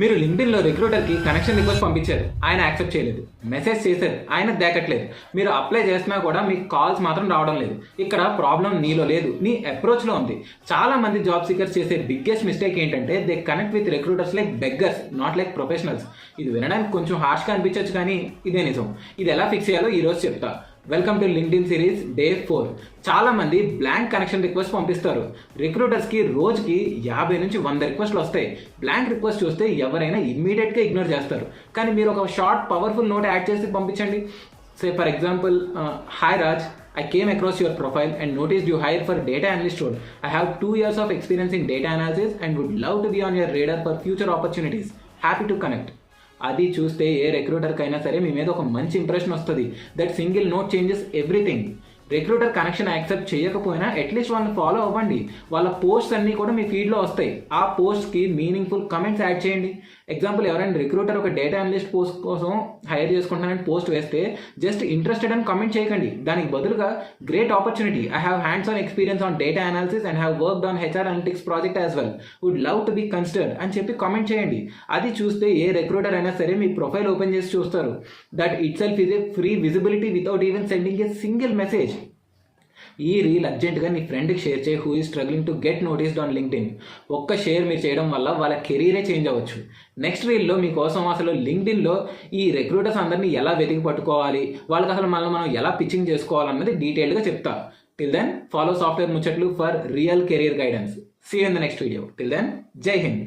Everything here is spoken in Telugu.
మీరు లింక్డ్ఇన్లో రిక్రూటర్కి కనెక్షన్ రిక్వెస్ట్ పంపించారు, ఆయన యాక్సెప్ట్ చేయలేదు. మెసేజ్ చేశారు, ఆయన దేకట్లేదు. మీరు అప్లై చేసినా కూడా మీకు కాల్స్ మాత్రం రావడం లేదు. ఇక్కడ ప్రాబ్లం నీలో లేదు, నీ అప్రోచ్లో ఉంది. చాలా మంది జాబ్ సీకర్స్ చేసే బిగ్గెస్ట్ మిస్టేక్ ఏంటంటే they connect with recruiters like beggars, not like professionals. ఇది వినడానికి కొంచెం హార్ష్గా అనిపించవచ్చు, కానీ ఇదే నిజం. ఇది ఎలా ఫిక్స్ చేయాలో ఈరోజు చెప్తా. Welcome to LinkedIn series day 4. చాలా మంది బ్లాంక్ కనెక్షన్ రిక్వెస్ట్ పంపిస్తారు. రిక్రూటర్స్కి రోజుకి 50 నుంచి 100 రిక్వెస్ట్లు వస్తాయి. బ్లాంక్ రిక్వెస్ట్ చూస్తే ఎవరైనా ఇమ్మీడియట్గా ఇగ్నోర్ చేస్తారు. కానీ మీరు ఒక షార్ట్ పవర్ఫుల్ నోట్ యాడ్ చేసి పంపించండి. Say for example, hi Raj, I came across your profile and noticed you hired for data analyst role. I have 2 years of experience in data analysis and would love to be on your radar for future opportunities. Happy to connect. అది చూస్తే ఏ రిక్రూటర్కి అయినా సరే మీ మీద ఒక మంచి ఇంప్రెషన్ వస్తుంది. That single note changes everything. Recruiter connection accept చేయకపోయినా అట్లీస్ట్ వాళ్ళని ఫాలో అవ్వండి. వాళ్ళ పోస్ట్స్ అన్నీ కూడా మీ ఫీడ్లో వస్తాయి. ఆ పోస్ట్కి మీనింగ్ఫుల్ కమెంట్స్ యాడ్ చేయండి. ఎగ్జాంపుల్, ఎవరైనా రిక్రూటర్ ఒక డేటా అనలిస్ట్ పోస్ట్ కోసం హైర్ చేసుకుంటున్నానని పోస్ట్ వేస్తే జస్ట్ ఇంట్రెస్టెడ్ అని కమెంట్ చేయకండి. దానికి బదులుగా great opportunity, I have hands on experience on data analysis and have worked on HR analytics project as well, would love to be considered అని చెప్పి కామెంట్ చేయండి. అది చూస్తే ఏ రిక్రూటర్ అయినా సరే మీ ప్రొఫైల్ ఓపెన్ చేసి చూస్తారు. That it self is a free visibility without even sending a single message. ఈ రీల్ అర్జెంటుగా నీ ఫ్రెండ్కి షేర్ చేయి who is struggling to get noticed on LinkedIn. ఒక్క షేర్ మీరు చేయడం వల్ల వాళ్ళ కెరీరే చేంజ్ అవ్వచ్చు. నెక్స్ట్ రీల్లో మీకోసం అసలు లింక్డ్ఇన్లో ఈ రిక్రూటర్స్ అందరినీ ఎలా వెతికి పట్టుకోవాలి, వాళ్ళకి అసలు మనం ఎలా పిచ్చింగ్ చేసుకోవాలన్నది డీటెయిల్డ్గా చెప్తా. Till then follow software Muchatlu for real career guidance. See you in the next video. Till then, జై హింద్.